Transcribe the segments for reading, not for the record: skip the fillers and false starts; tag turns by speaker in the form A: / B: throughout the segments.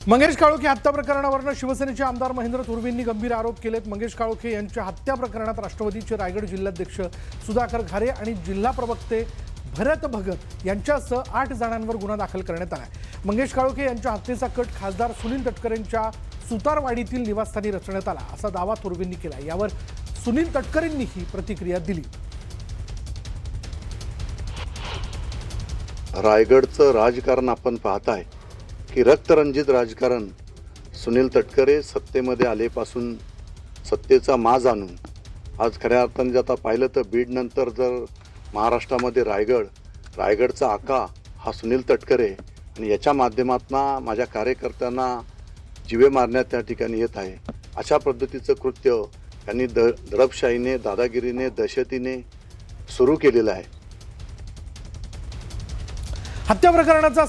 A: मंगेश काळोखे हत्या प्रकरणावरून शिवसेनेचे आमदार महेंद्र थोरवेंनी गंभीर आरोप केलेत। मंगेश काळोखे यांच्या हत्या प्रकरणात राष्ट्रवादीचे रायगड जिल्हाध्यक्ष सुधाकर घारे आणि जिल्हा प्रवक्ते भरत भगत यांच्यासह 8 जणांवर गुन्हा दाखल करण्यात आला आहे। मंगेश काळोखे यांच्या हत्येचा कट खासदार सुनील तटकरेंच्या सुतारवाडीतील निवासस्थानी रचण्यात आला असा दावा थोरवेंनी केला। यावर सुनील तटकरेंनी ही प्रतिक्रिया दिली।
B: रायगडचं राजकारण आपण पाहताय की रक्तरंजित राजकारण सुनील तटकरे सत्तेमध्ये आलेपासून सत्तेचा माज आणून आज खऱ्या अर्थाने आता पाहिलं तर बीड नंतर जर महाराष्ट्रामध्ये रायगडचा आका हा सुनील तटकरे आणि याच्या माध्यमातून माझ्या कार्यकर्त्यांना जीवे मारण्यात त्या ठिकाणी येत आहे। अशा पद्धतीचं कृत्य त्यांनी दडपशाहीने दादागिरीने दहशतीने सुरू केलेलं आहे।
A: हत्या प्रकरणाशी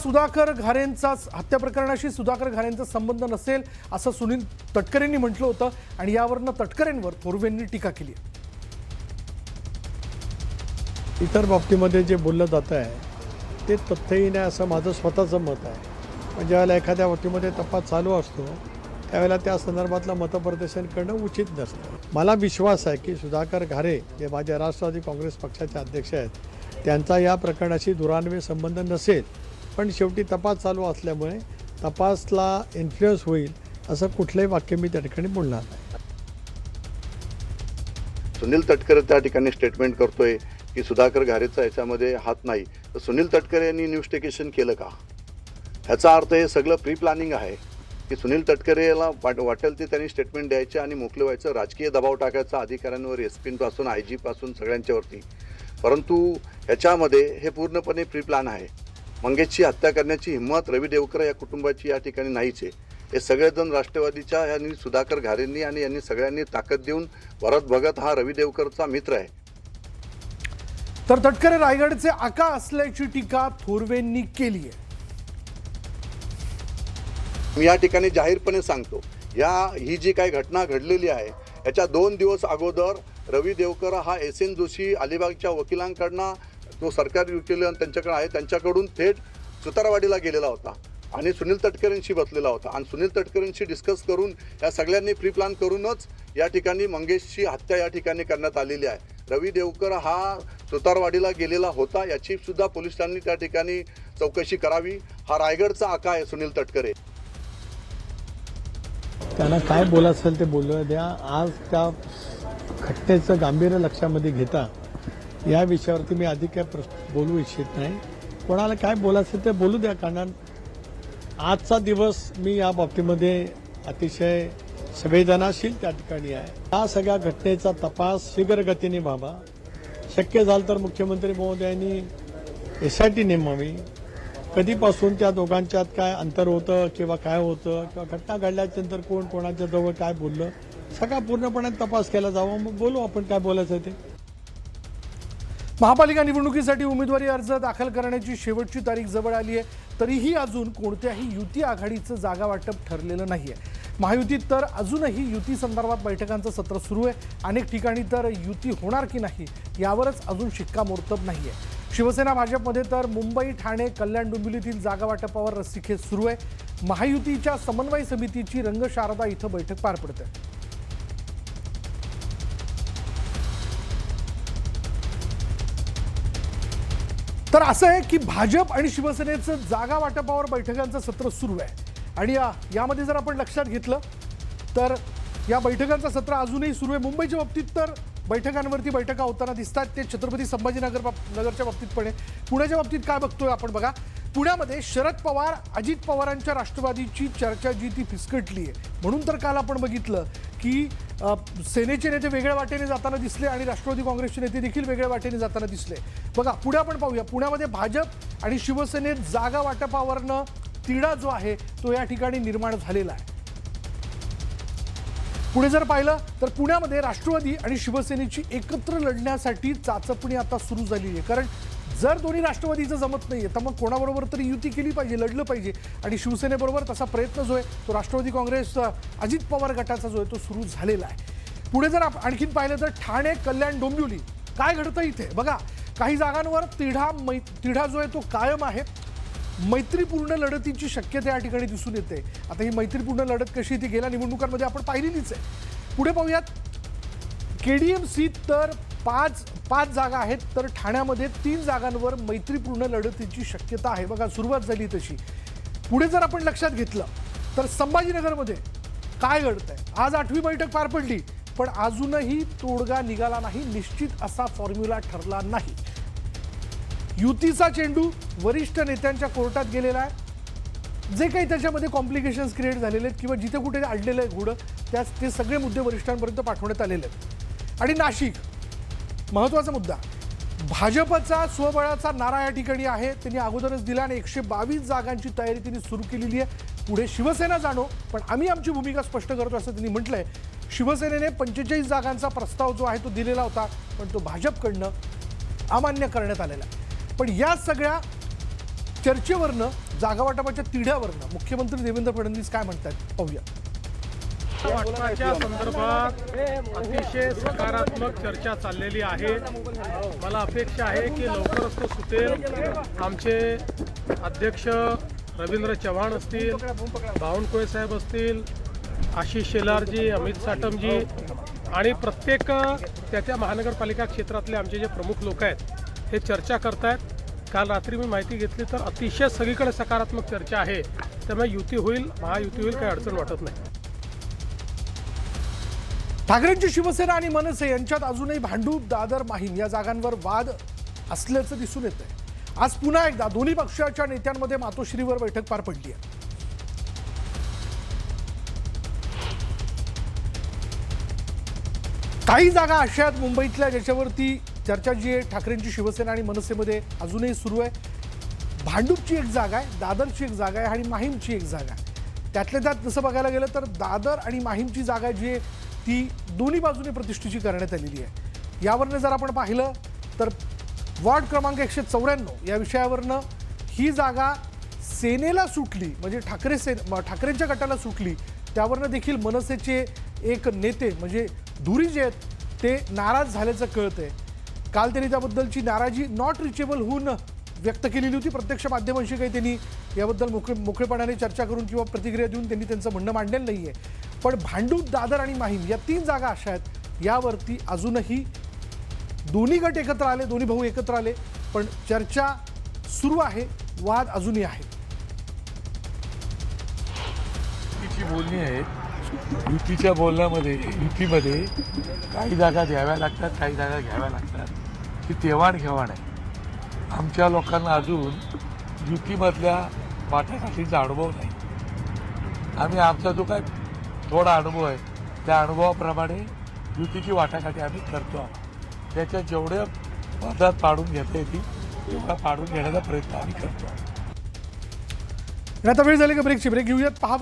A: सुधाकर घारेंचा संबंध नसेल असं सुनील तटकरेंनी म्हटलं होतं आणि यावरनं तटकरेंवर थोरवेंनी टीका केली।
C: इतर बाबतीमध्ये जे बोललं जात आहे ते तथ्यहीन आहे असं माझं स्वतःचं मत आहे। म्हणजे ज्यावेळेला एखाद्या बाबतीमध्ये तपास चालू असतो त्यावेळेला त्या संदर्भातलं मतप्रदर्शन करणं उचित नसतं। मला विश्वास आहे की सुधाकर घारे जे माझे राष्ट्रवादी काँग्रेस पक्षाचे अध्यक्ष आहेत त्यांचा या प्रकरणाशी दुरान्वय संबंध नसेल, पण शेवटी तपास चालू असल्यामुळे तपासला इन्फ्लुएन्स होईल असं कुठलंही वाक्य मी त्या ठिकाणी बोलणार नाही।
B: सुनील तटकरे त्या ठिकाणी स्टेटमेंट करतोय की सुधाकर घारेचा याच्यामध्ये हात नाही, तर सुनील तटकरे यांनी इन्व्हेस्टिगेशन केलं का? ह्याचा अर्थ हे सगळं प्री प्लॅनिंग आहे की सुनील तटकरेला वाटेल ते त्यांनी स्टेटमेंट द्यायचे आणि मोकळे व्हायचं, राजकीय दबाव टाकायचा अधिकाऱ्यांवर, SP पासून IG पासून सगळ्यांच्यावरती। परंतु ह्याच्यामध्ये हे पूर्णपणे प्री प्लॅन आहे। मंगेशची हत्या करण्याची हिंमत रवी देवकर या कुटुंबाची या ठिकाणी नाहीच आहे। हे सगळेजण राष्ट्रवादीच्या यांनी सुधाकर घारेंनी आणि यांनी सगळ्यांनी ताकद देऊन भरत भगत हा रवी देवकरचा मित्र आहे।
A: तर तटकरे रायगडचे आका असल्याची टीका थोरवेंनी केली आहे।
B: मी या ठिकाणी जाहीरपणे सांगतो, ही जी काही घटना घडलेली आहे याच्या 2 दिवस अगोदर रवी देवकर हा SN जोशी अलिबागच्या वकिलांकडनं तो सरकारी वकील त्यांच्याकडे आहे त्यांच्याकडून थेट सुतारवाडीला गेलेला होता आणि सुनील तटकरेंशी बसलेला होता आणि सुनील तटकरेंशी डिस्कस करून या सगळ्यांनी प्री प्लॅन करूनच या ठिकाणी मंगेशची हत्या या ठिकाणी करण्यात आलेली आहे। रवी देवकर हा सुतारवाडीला गेलेला होता याची सुद्धा पोलिसांनी त्या ठिकाणी चौकशी करावी। हा रायगडचा आका आहे सुनील तटकरे।
C: त्यांना काय बोलायचं असेल ते बोलू द्या। आज त्या घटनेचं गांभीर्य लक्षामध्ये घेता या विषयावरती मी अधिक काय बोलू इच्छित नाही। कोणाला काय बोलायचं ते बोलू द्या, कारण आजचा दिवस मी या बाबतीमध्ये अतिशय संवेदनाशील त्या ठिकाणी आहे। या सगळ्या घटनेचा तपास शीघ्रगतीने व्हावा, शक्य झालं तर मुख्यमंत्री महोदयांनी SIT नेमावी। कधीपासून त्या दोघांच्यात काय अंतर होतं किंवा काय होतं किंवा घटना घडल्यानंतर कोण कोणाच्या जवळ काय बोललं सगळा पूर्णपणे तपास केला जावा, मग बोलू आपण काय बोलायचं ते।
A: महापालिका निवडणुकीसाठी उमेदवारी अर्ज दाखल करण्याची शेवटची तारीख जवळ आली आहे, तरीही अजून कोणत्याही युती आघाडीचं जागा वाटप ठरलेलं नाहीये। महायुतीत तर अजूनही युती संदर्भात बैठकांचं सत्र सुरू आहे। अनेक ठिकाणी तर युती होणार की नाही यावरच अजून शिक्कामोर्तब नाहीये। शिवसेना भाजपमध्ये तर मुंबई, ठाणे, कल्याण, डोंबिवलीतील जागा वाटपावर रस्सीखेच सुरू आहे। महायुतीच्या समन्वय समितीची रंगशारदा इथं बैठक पार पडते। तर असं आहे की भाजप आणि शिवसेनेचं जागा वाटपावर बैठकांचं सत्र सुरू आहे आणि यामध्ये जर आपण लक्षात घेतलं तर या बैठकांचं सत्र अजूनही सुरू आहे। मुंबईच्या बाबतीत तर बैठकांवरती बैठका होताना दिसतात, ते छत्रपती संभाजीनगरच्या बाबतीत पण आहे। पुण्याच्या बाबतीत काय बघतोय आपण बघा। पुण्यामध्ये शरद पवार अजित पवारांच्या राष्ट्रवादीची चर्चा जी ती फिसकटली आहे, म्हणून तर काल आपण बघितलं की सेनेचे नेते वेगळ्या वाटेने जाताना दिसले आणि राष्ट्रवादी काँग्रेसचे नेते देखील वेगळ्या वाटेने जाताना दिसले। बघा पुढे आपण पाहूया, पुण्यामध्ये भाजप आणि शिवसेनेत जागा वाटपावरनं तिढा जो आहे तो या ठिकाणी निर्माण झालेला आहे। पुढे जर पाहिलं तर पुण्यामध्ये राष्ट्रवादी आणि शिवसेनेची एकत्र लढण्यासाठी चाचपणी आता सुरू झालेली आहे, कारण जर दोन्ही राष्ट्रवादीचं जमत नाहीये तर मग कोणाबरोबर तरी युती केली पाहिजे, लढलं पाहिजे आणि शिवसेनेबरोबर तसा प्रयत्न जो आहे तो राष्ट्रवादी काँग्रेस अजित पवार गटाचा जो आहे तो सुरू झालेला आहे। पुढे जर आणखीन पाहिलं तर ठाणे, कल्याण, डोंबिवली काय घडतं इथे बघा। काही जागांवर तिढा जो आहे तो कायम आहे। मैत्रीपूर्ण लढतीची शक्यता या ठिकाणी दिसून येते. आता ही मैत्रीपूर्ण लढत कशी ती गेल्या निवडणुकांमध्ये आपण पाहिलेलीच आहे. पुढे पाहूयात. KDMC तर पाच जागा आहेत, तर ठाण्यामध्ये 3 जागांवर मैत्रीपूर्ण लढतीची शक्यता आहे. बघा सुरुवात झाली तशी. पुढे जर आपण लक्षात घेतलं तर संभाजीनगरमध्ये काय घडतंय. आज 8वी बैठक पार पडली, पण अजूनही तोडगा निघाला नाही, निश्चित असा फॉर्म्युला ठरला नाही. युतीचा चेंडू वरिष्ठ नेत्यांच्या कोर्टात गेलेला आहे. जे काही त्याच्यामध्ये कॉम्प्लिकेशन्स क्रिएट झालेले आहेत किंवा जिथे कुठे अडलेलं आहे घोडं, ते सगळे मुद्दे वरिष्ठांपर्यंत पाठवण्यात आलेले आहेत. आणि नाशिक महत्त्वाचा मुद्दा, भाजपचा स्वबळाचा नारा या ठिकाणी आहे. त्यांनी अगोदरच दिला आणि 122 जागांची तयारी त्यांनी सुरू केलेली आहे. पुढे शिवसेना जाणो, पण आम्ही आमची भूमिका स्पष्ट करतो असं त्यांनी म्हटलंय. शिवसेनेने 45 जागांचा प्रस्ताव जो आहे तो दिलेला होता, पण तो भाजपकडनं अमान्य करण्यात आलेला आहे. पण या सगळ्या चर्चेवरनं, जागावाटपाच्या तिढ्यावरनं मुख्यमंत्री देवेंद्र फडणवीस काय म्हणतात पाहूया.
D: वाटपाच्या संदर्भात अतिशय सकारात्मक चर्चा चाललेली आहे. मला अपेक्षा आहे की लवकरच तो सुटेल. आमचे अध्यक्ष रवींद्र चव्हाण असतील, बावनकुळे साहेब असतील, आशिष शेलारजी, अमित साटमजी आणि प्रत्येक त्या महानगरपालिका क्षेत्रातले आमचे जे प्रमुख लोक आहेत हे चर्चा करतायत. काल रात्री मी माहिती घेतली तर अतिशय सगळीकडे सकारात्मक चर्चा आहे. त्यामुळे युती होईल, महायुती होईल, काही अडचण वाटत नाही.
A: ठाकरेंची शिवसेना आणि मनसे यांच्यात अजूनही भांडूप, दादर, माहीम या जागांवर वाद असल्याचं दिसून येत आहे. आज पुन्हा एकदा दोन्ही पक्षाच्या नेत्यांमध्ये मातोश्रीवर बैठक पार पडली आहे. काही जागा अशा आहेत मुंबईतल्या ज्याच्यावरती चर्चा जी आहे ठाकरेंची शिवसेना आणि मनसेमध्ये अजूनही सुरू आहे. भांडूपची एक जागा आहे, दादरची एक जागा आहे आणि माहीमची एक जागा आहे. त्यातल्या त्यात जसं बघायला गेलं तर दादर आणि माहीमची जागा जी आहे ती दोन्ही बाजूने प्रतिष्ठेची करण्यात आलेली आहे. यावरनं जर आपण पाहिलं तर वॉर्ड क्रमांक 194 या विषयावरनं ही जागा सेनेला सुटली, म्हणजे ठाकरेंच्या गटाला सुटली. त्यावरनं देखील मनसेचे एक नेते म्हणजे धुरी जे आहेत ते नाराज झाल्याचं कळतंय. काल त्यांनी त्याबद्दलची नाराजी नॉट रिचेबल होऊन व्यक्त केलेली होती. प्रत्यक्ष माध्यमांशी काही त्यांनी याबद्दल मोकळेपणाने चर्चा करून किंवा प्रतिक्रिया देऊन त्यांनी त्यांचं म्हणणं मांडलेलं नाही आहे. पण भांडूप, दादर आणि माहीम या 3 जागा अशा आहेत, यावरती अजूनही दोन्ही गट एकत्र आले, दोन्ही भाऊ एकत्र आले, पण चर्चा सुरू आहे, वाद अजूनही आहे.
E: युतीची बोलणी आहेत. युतीच्या बोलण्यामध्ये युतीमध्ये काही जागा द्याव्या लागतात, काही जागा घ्याव्या लागतात. ही देवाणघेवाण आहे. आमच्या लोकांना अजून युतीमधल्या वाटाघाटीचा अनुभव नाही. आम्ही आमचा जो काय थोडा अनुभव आहे त्या अनुभवाप्रमाणे युतीची वाटाघाटी आम्ही करतो आहोत. त्याच्या जेवढ्या वादात पाडून घेता येतील तेवढा पाडून घेण्याचा प्रयत्न आम्ही करतो आहोत.
A: आता वेळ झाली का ब्रेकची? ब्रेक घेऊयात. पहा